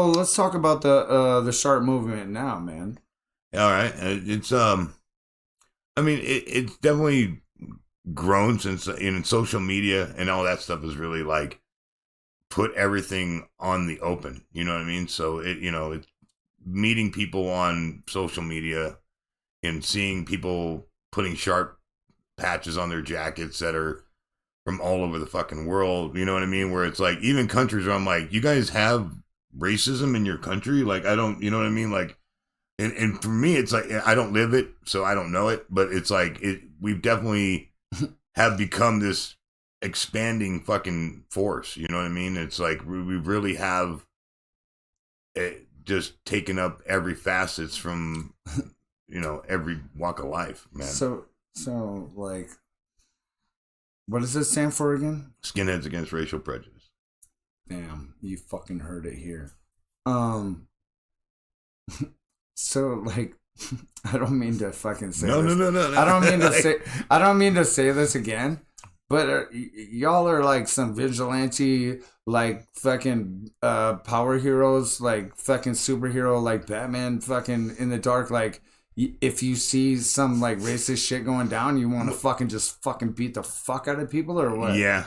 So let's talk about the S.H.A.R.P movement now, man. All right, it's I mean, it's definitely grown since in social media and all that stuff has really like put everything on the open. You know what I mean? So it's meeting people on social media and seeing people putting S.H.A.R.P patches on their jackets that are from all over the fucking world. You know what I mean? Where it's like even countries where I'm like, you guys have racism in your country? Like, I don't, you know what I mean? Like, and for me, it's like, I don't live it, so I don't know it, but it's like, we've definitely have become this expanding fucking force. You know what I mean? It's like, we really have just taken up every facets from, every walk of life, man. So like, what does it stand for again? Skinheads Against Racial Prejudice. Damn, you fucking heard it here. So like, I don't mean to fucking say this. No. I don't mean to say this again, but y'all are like some vigilante, like fucking power heroes, like fucking superhero, like Batman, fucking in the dark. Like, if you see some like racist shit going down, you want to fucking just fucking beat the fuck out of people or what? Yeah.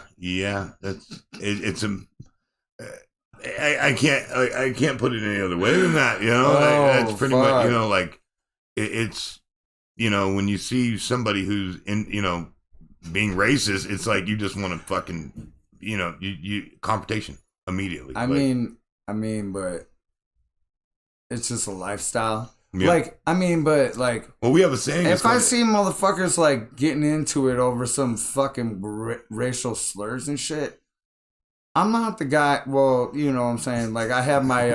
That's it's a. I can't put it any other way than that, that's pretty much, like it's, when you see somebody who's in, being racist, it's like you just want to fucking, you confrontation immediately. I mean, but it's just a lifestyle. Yeah. Well, we have a saying. If I see motherfuckers like getting into it over some fucking racial slurs and shit, I'm not the guy. Well, you know what I'm saying. Like, I have my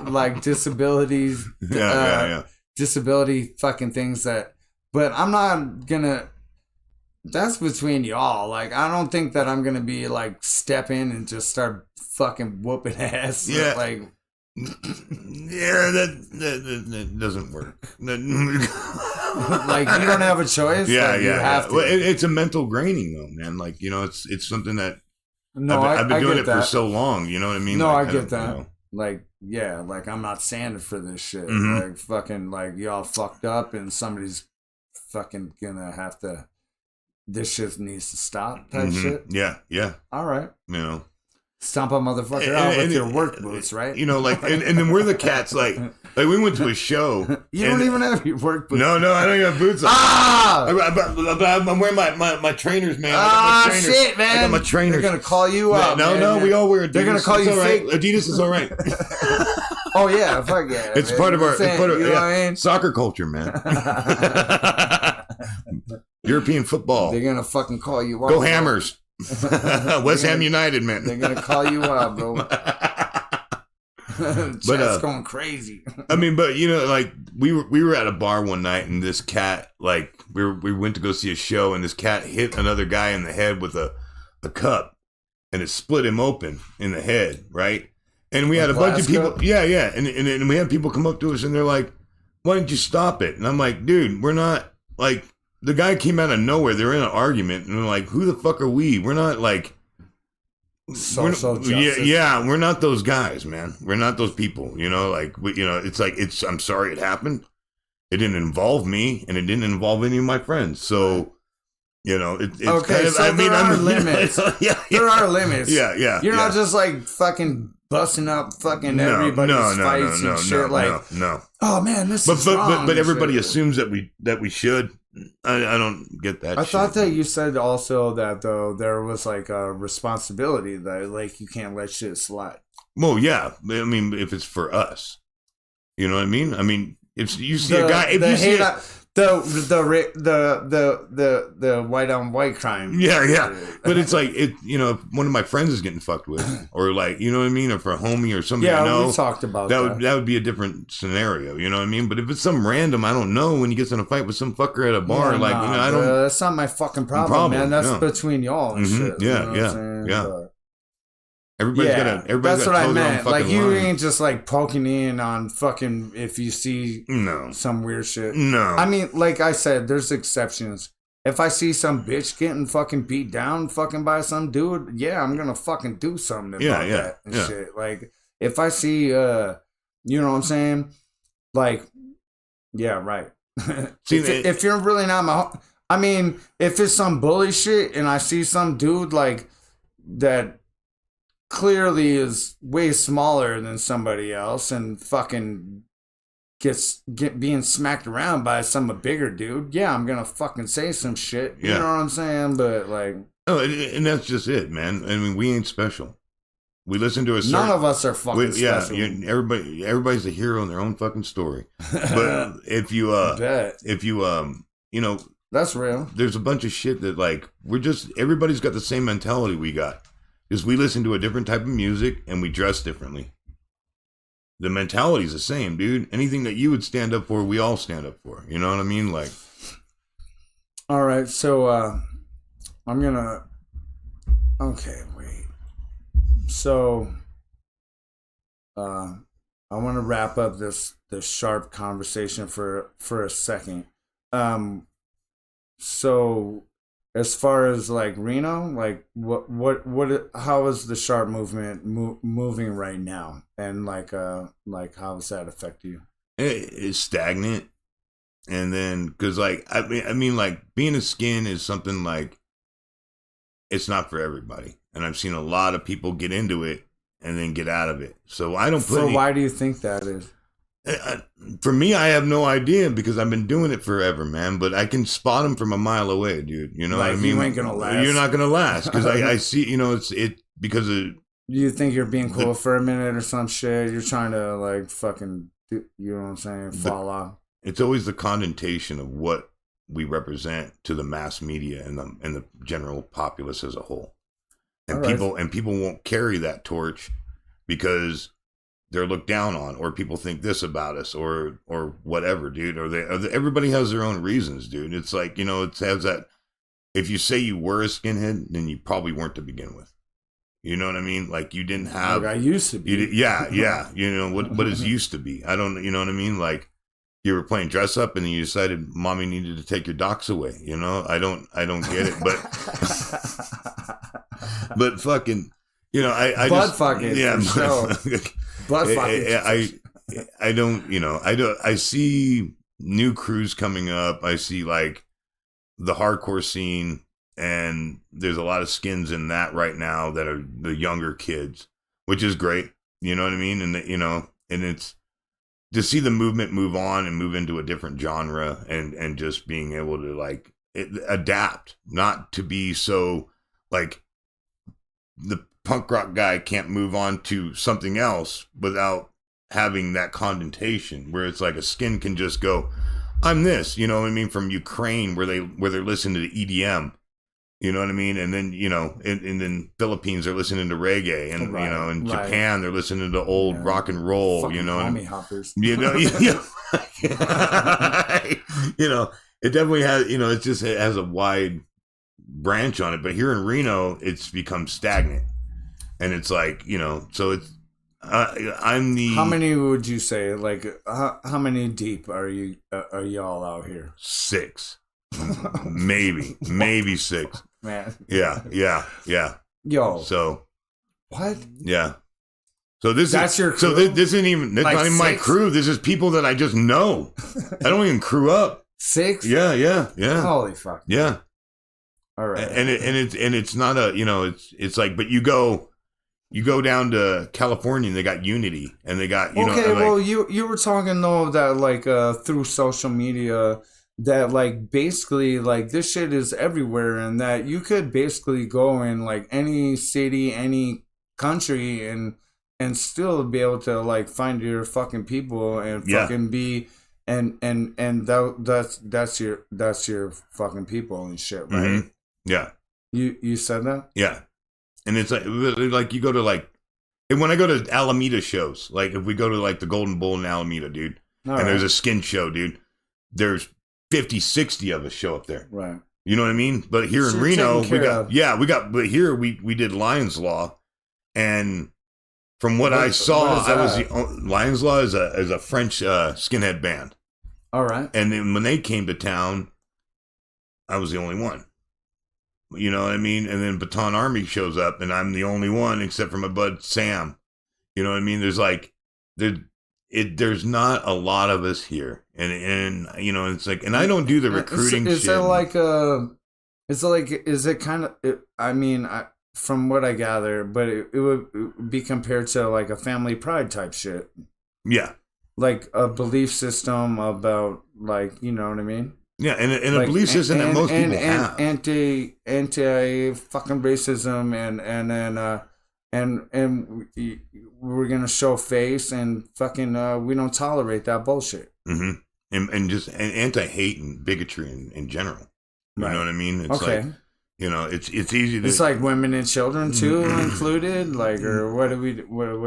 like disabilities, disability fucking things but I'm not gonna. That's between y'all. Like, I don't think that I'm gonna be like step in and just start fucking whooping ass. Yeah, like. Yeah, that doesn't work. Like, you don't have a choice. Yeah, like, yeah. You have to. Well, it's a mental graining, though, man. Like, it's something that. No, I've been doing it that. for so long. You know what I mean? No, like, I get that. Like, yeah, like I'm not standing for this shit. Mm-hmm. Like, fucking, like y'all fucked up, and somebody's fucking gonna have to. This shit needs to stop. Type shit. Yeah. All right. Stomp a motherfucker out with your work boots, right? Like, and then we're the cats, like we went to a show. You don't even have your work boots. No, I don't even have boots on. I'm wearing my trainers, man. Shit, man. I got my trainers. They're going to call you out. No, we all wear Adidas. They're going to call you fake. Right. Adidas is all right. Oh, yeah, fuck yeah. It's part of our you know what I mean? Soccer culture, man. European football. They're going to fucking call you out. Go Hammers. West Ham United, man. They're gonna call you out, bro. Chat's going crazy. I mean, but like we were at a bar one night, and this cat, like we went to go see a show, and this cat hit another guy in the head with a cup, and it split him open in the head, right? And we had a bunch of people, cup? yeah, and we had people come up to us, and they're like, "Why didn't you stop it?" And I'm like, "Dude, we're not like." The guy came out of nowhere. They're in an argument, and they're like, "Who the fuck are we? We're not like social justice." Yeah, we're not those guys, man. We're not those people. It's like I'm sorry it happened. It didn't involve me, and it didn't involve any of my friends. So, it's okay. Kind of, so there are limits. There are limits. Yeah. You're not just like fucking busting up fucking everybody's fights and shit. No. Oh man, this is wrong. But everybody assumes that we should. I don't get that. I thought that you said also that though there was like a responsibility that like you can't let shit slide. Well, yeah. I mean, if it's for us, you know what I mean. I mean, if you see a guy, if you see the white on white crime. Yeah. But it's like if one of my friends is getting fucked with, or like you know what I mean, or for a homie or something. I know, we talked about that. Would be a different scenario. You know what I mean? But if it's some random, I don't know, when he gets in a fight with some fucker at a bar, I don't. That's not my fucking problem, man. That's between y'all and shit. Yeah. Everybody's got that's what I meant. Like, you ain't just like poking in on fucking if you see some weird shit. No. I mean, like I said, there's exceptions. If I see some bitch getting fucking beat down fucking by some dude, I'm gonna fucking do something about that and shit. Like, if I see, you know what I'm saying? Like, yeah, right. See, if you're really not my, I mean, if it's some bully shit and I see some dude like that clearly is way smaller than somebody else and fucking being smacked around by some bigger dude, yeah, I'm gonna fucking say some shit. You know what I'm saying? But like, oh, and that's just it, man. I mean, we ain't special. We listen to a certain, none of us are fucking special. Yeah, everybody's a hero in their own fucking story. But if you you know, that's real. There's a bunch of shit that like everybody's got the same mentality we got. Is we listen to a different type of music and we dress differently. The mentality's the same, dude. Anything that you would stand up for, we all stand up for. You know what I mean? Like, all right, so I'm gonna. Okay, wait. So, I want to wrap up this S.H.A.R.P conversation for a second. So, as far as like Reno, like how is the S.H.A.R.P movement moving right now, and like how does that affect you? It's stagnant, and then because like I mean like being a skin is something like it's not for everybody. And I've seen a lot of people get into it and then get out of it. So I don't put. So why do you think that is? For me, I have no idea because I've been doing it forever, man. But I can spot them from a mile away, dude. You know what I mean? You ain't gonna last. You're not gonna last because I see. You know, it's because of. You think you're being cool for a minute or some shit? You're trying to like fucking, you know what I'm saying? Fall off. It's always the connotation of what we represent to the mass media and the general populace as a whole. And people won't carry that torch because they're looked down on, or people think this about us, or whatever, dude. Everybody has their own reasons, dude. It's like, you know, it has that. If you say you were a skinhead, then you probably weren't to begin with. You know what I mean? Like you didn't have. Like I used to be. Yeah. You know what is used to be. I don't. You know what I mean? Like you were playing dress up, and then you decided mommy needed to take your docs away. You know, I don't get it, but. But fucking, you know, I Butt just fucking, yeah, butt fucking. I don't, you know, I see new crews coming up. I see like the hardcore scene, and there's a lot of skins in that right now that are the younger kids, which is great. You know what I mean? And you know, and it's to see the movement move on and move into a different genre, and just being able to like adapt, not to be so like. The punk rock guy can't move on to something else without having that connotation where it's like a skin can just go, I'm this, you know what I mean? From Ukraine where they're listening to EDM, you know what I mean? And then, you know, and then Philippines are listening to reggae, and, you know, in Japan, they're listening to old rock and roll, fucking you know, homie hoppers. You know, you know, it definitely has, you know, it has a wide branch on it, but here in Reno it's become stagnant, and it's like, you know, so it's I'm the how many would you say, like how many deep are y'all out here? 6 maybe 6, man. Yeah Yo, so what? Yeah, so this isn't even like not even my crew. This is people that I just know. I don't even crew up. 6? Yeah Holy fuck. Yeah. All right. And it's not a, you know, it's like, but you go down to California and they got Unity, and they got, you know. Okay, well, like, you were talking though that like through social media that like basically like this shit is everywhere, and that you could basically go in like any city, any country, and still be able to like find your fucking people and fucking be. And that's your fucking people and shit, right? Mm-hmm. Yeah. You said that? Yeah. And it's like you go to like, and when I go to Alameda shows, like if we go to like the Golden Bull in Alameda, dude, there's a skin show, dude, there's 50, 60 of us show up there. Right. You know what I mean? But here in Reno, but here we did Lion's Law, and from what I saw, I was Lion's Law is a French skinhead band. All right. And then when they came to town, I was the only one. You know what I mean? And then Baton Army shows up, and I'm the only one except for my bud Sam. You know what I mean? There's like there's not a lot of us here, and you know, it's like, and I don't do the recruiting is shit. Is it kind of? I mean, from what I gather, but it would be compared to like a family pride type shit. Yeah, like a belief system about, like, you know what I mean? Yeah, and like, a belief system that most people have. Anti fucking racism, and we're gonna show face and fucking we don't tolerate that bullshit. Mm-hmm. And just anti-hate and bigotry in general. You know what I mean? It's like, you know, it's easy to. It's like women and children too included. Like, or what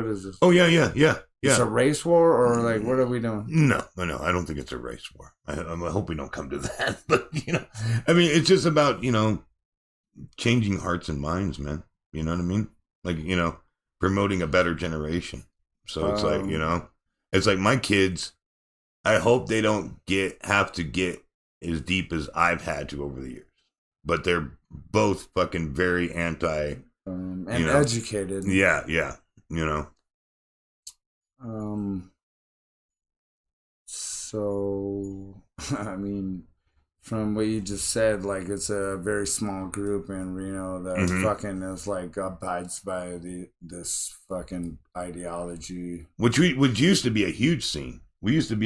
is this? Oh yeah. It's a race war, or like, what are we doing? No, I don't think it's a race war. I hope we don't come to that. But, you know, I mean, it's just about, you know, changing hearts and minds, man. You know what I mean? Like, you know, promoting a better generation. So it's like, you know, it's like my kids, I hope they don't have to get as deep as I've had to over the years. But they're both fucking very anti and educated. Yeah, you know. So, I mean, from what you just said, like, it's a very small group in Reno that fucking is like abides by this fucking ideology, which used to be a huge scene. We used to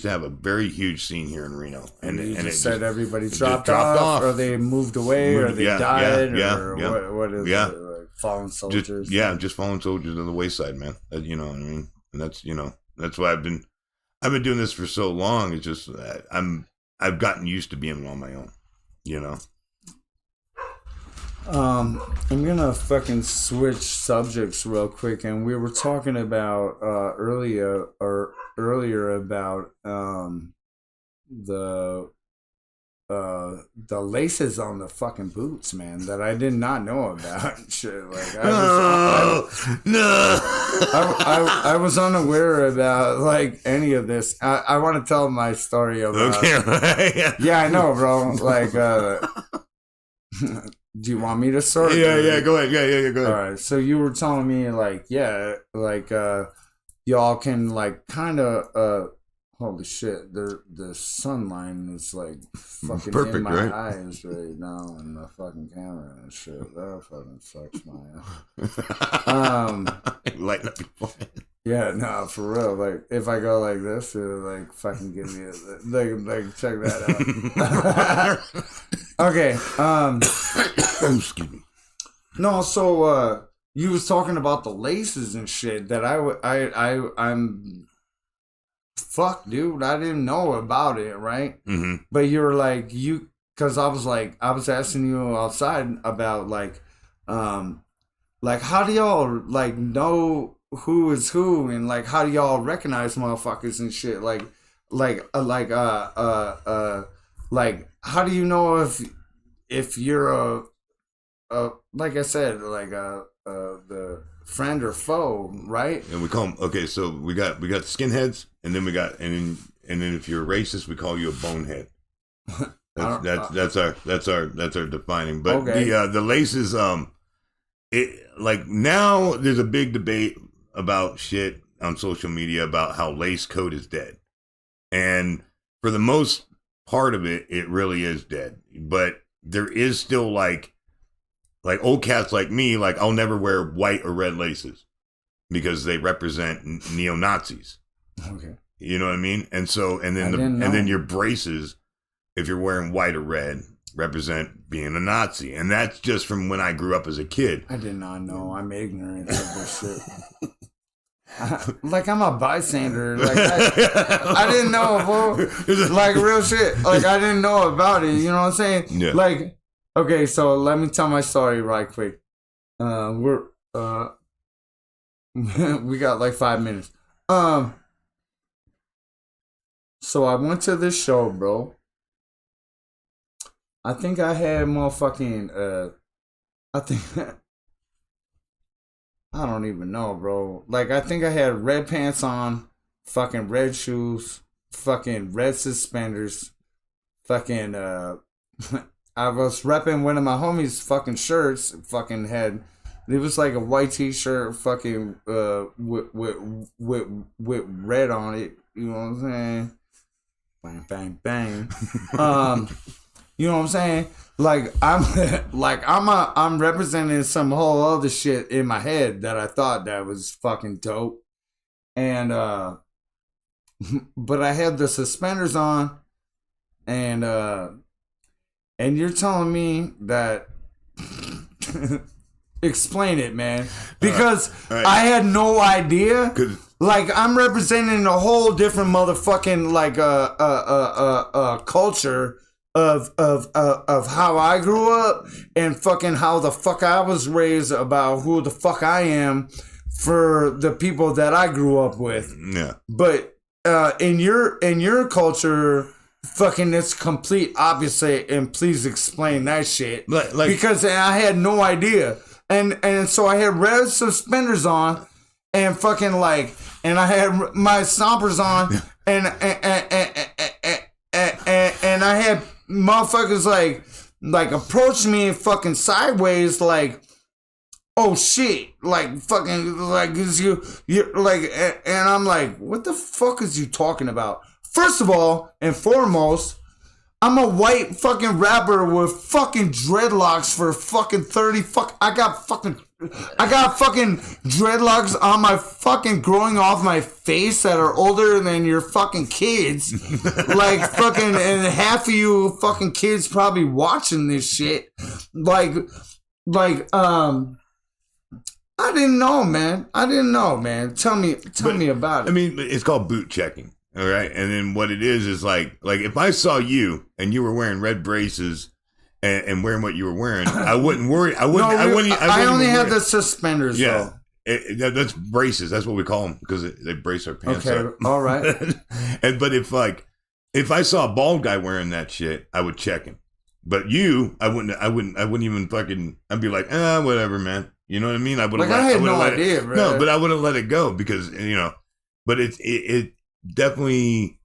have a very huge scene here in Reno, and you it said everybody dropped off, or they moved away, or they died, or what is it? Like fallen soldiers? Just fallen soldiers on the wayside, man. You know what I mean? And that's, you know, that's why I've been doing this for so long. It's just I've gotten used to being on my own, you know. I'm gonna fucking switch subjects real quick, and we were talking about earlier about the laces on the fucking boots, man, that I did not know about. Shit, like I was unaware about like any of this. I want to tell my story about. Okay. Yeah, I know, bro. Like, do you want me to start? Yeah. Go ahead. Yeah. Go ahead. All right. So you were telling me, like, y'all can like kind of holy shit, the sunlight is like fucking perfect, in my eyes right now, and the fucking camera and shit. That fucking sucks my ass. Lighten up your forehead. Yeah, no, for real. Like, if I go like this, it'll like fucking give me like check that out. Okay. Excuse me. No, so you was talking about the laces and shit that I'm. Fuck, dude, I didn't know about it, right? Mm-hmm. But you're like, because I was asking you outside about like how do y'all like know who is who, and like how do y'all recognize motherfuckers and shit, like how do you know if you're a like I said, like the friend or foe, right? And we call them, okay, so we got skinheads, and then and then if you're a racist, we call you a bonehead. That's our defining. But okay. The laces, like now there's a big debate about shit on social media about how lace code is dead, and for the most part of it, it really is dead. But there is still like old cats like me, like I'll never wear white or red laces because they represent neo-Nazis. Okay. You know what I mean? And so, and then your braces, if you're wearing white or red, represent being a Nazi. And that's just from when I grew up as a kid. I did not know. I'm ignorant of this shit. Like, I'm a bystander. Like, I didn't know, bro. Like, real shit. Like, I didn't know about it. You know what I'm saying? Yeah. Like, okay, so let me tell my story right quick. We got like 5 minutes. So I went to this show, bro. I think I had motherfucking I don't even know, bro. Like, I think I had red pants on, fucking red shoes, fucking red suspenders, fucking I was repping one of my homies' fucking shirts, fucking had It was like a white t-shirt, fucking with red on it. You know what I'm saying? Bang, bang, bang. You know what I'm saying? Like I'm representing some whole other shit in my head that I thought that was fucking dope. And but I had the suspenders on, and you're telling me that explain it, man, because all right. I had no idea. Like I'm representing a whole different motherfucking like culture of how I grew up and fucking how the fuck I was raised about who the fuck I am for the people that I grew up with. Yeah. But in your culture, fucking it's complete opposite, and please explain that shit. Like because I had no idea. And so I had red suspenders on and fucking like, and I had my stompers on and I had motherfuckers like approach me fucking sideways like, oh shit, like fucking like is you're like, and I'm like, what the fuck is you talking about? First of all and foremost, I'm a white fucking rapper with fucking dreadlocks for fucking 30 I got fucking dreadlocks on my fucking growing off my face that are older than your fucking kids. Like fucking, and half of you fucking kids probably watching this shit. Like I didn't know, man. Tell me about it. I mean, it's called boot checking. All right. And then what it is like if I saw you and you were wearing red braces and wearing what you were wearing, I wouldn't worry. I only had the suspenders, though. That's braces. That's what we call them because they brace our pants up. All right. But if I saw a bald guy wearing that shit, I would check him. But you, I wouldn't even fucking, I'd be like, whatever, man. You know what I mean? I would have I had no idea, bro. No, but I would have let it go because, but it definitely,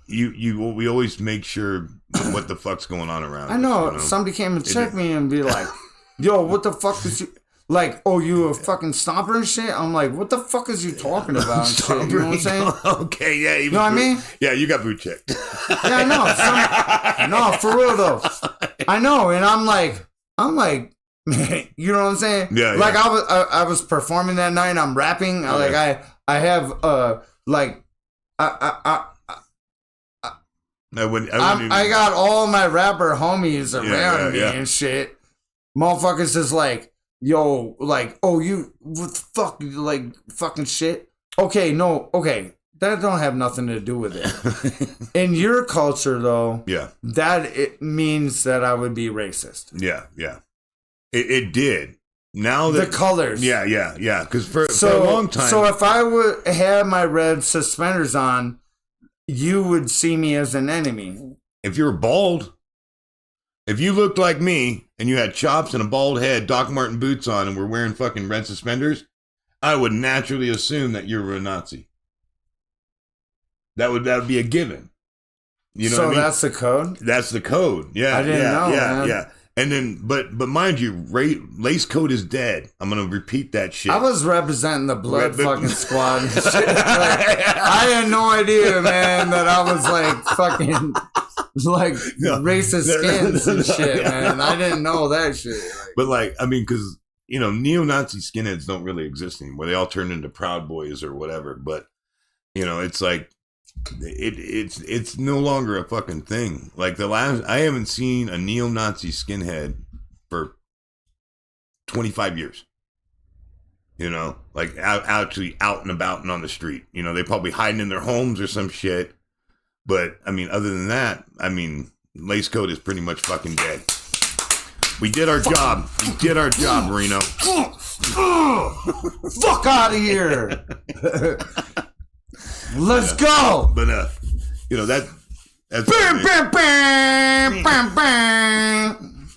we always make sure what the fuck's going on around I know. Somebody came and checked me and be like, yo, what the fuck is you, like, oh, you a fucking stomper and shit? I'm like, what the fuck is you talking about and shit? You know what I'm saying? Okay, yeah. You know what I mean? Yeah, you got boot checked. Yeah, I know. No, for real though. I know, and I'm like, man, you know what I'm saying? Yeah. Like I was performing that night. I'm rapping. Okay. Like I have like I got all my rapper homies around me and shit. Motherfuckers is like, yo, like, oh, you, what the fuck, like, fucking shit. Okay, no, okay, that don't have nothing to do with it. In your culture, though, that it means that I would be racist. Yeah. It did. Now that the colors, yeah. Because for a long time, so if I would have my red suspenders on, you would see me as an enemy. If you were bald, if you looked like me and you had chops and a bald head, Doc Marten boots on, and were wearing fucking red suspenders, I would naturally assume that you were a Nazi. That would be a given. You know what I mean? That's the code? That's the code. Yeah. I didn't know. Yeah. And then, but mind you, lace coat is dead. I'm gonna repeat that shit. I was representing the blood fucking squad and shit. Like, I had no idea, man, that I was like fucking like racist skins and shit, man. I didn't know that shit. Like, but like, I mean, because neo-Nazi skinheads don't really exist anymore. They all turned into Proud Boys or whatever. But it's like. It's no longer a fucking thing. Like I haven't seen a neo-Nazi skinhead for 25 years. Like actually out and about and on the street. They probably hiding in their homes or some shit. But I mean, other than that, I mean, lace coat is pretty much fucking dead. We did our job. We did our job, Reno. Fuck out of here. Let's go. But that's bam.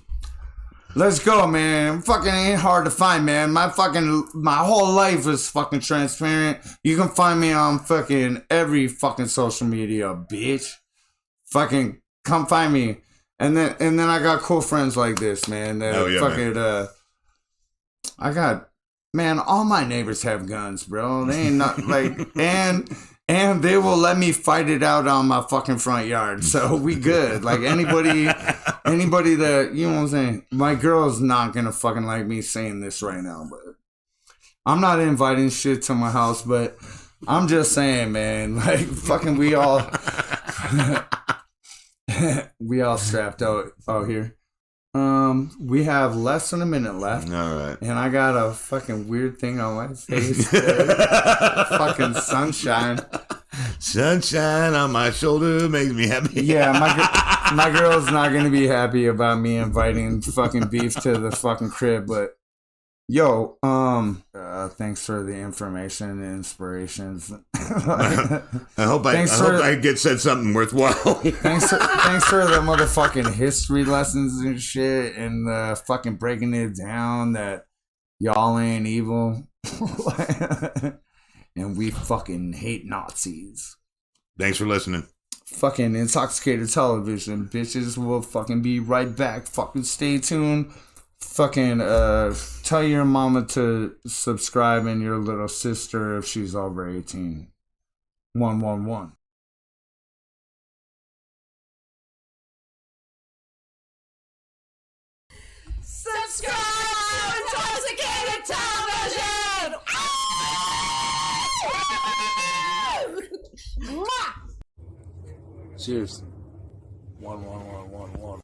Let's go, man. Fucking ain't hard to find, man. My whole life is fucking transparent. You can find me on fucking every fucking social media, bitch. Fucking come find me. And then I got cool friends like this, man. That Man, all my neighbors have guns, bro. They ain't not like, and they will let me fight it out on my fucking front yard. So we good. Like anybody that, you know what I'm saying? My girl's not gonna fucking like me saying this right now, but I'm not inviting shit to my house, but I'm just saying, man, like fucking we all strapped out here. We have less than a minute left. All right. And I got a fucking weird thing on my face. Fucking sunshine. Sunshine on my shoulder makes me happy. Yeah, my girl's not gonna be happy about me inviting fucking beef to the fucking crib, but yo, thanks for the information and inspirations. I hope I get said something worthwhile. thanks for the motherfucking history lessons and shit, and the fucking breaking it down that y'all ain't evil, and we fucking hate Nazis. Thanks for listening. Fucking Intoxxikated television, bitches. We'll fucking be right back. Fucking stay tuned. Fucking tell your mama to subscribe and your little sister if she's over 18. 111. Subscribe to Intoxxikated television. Cheers. 11111.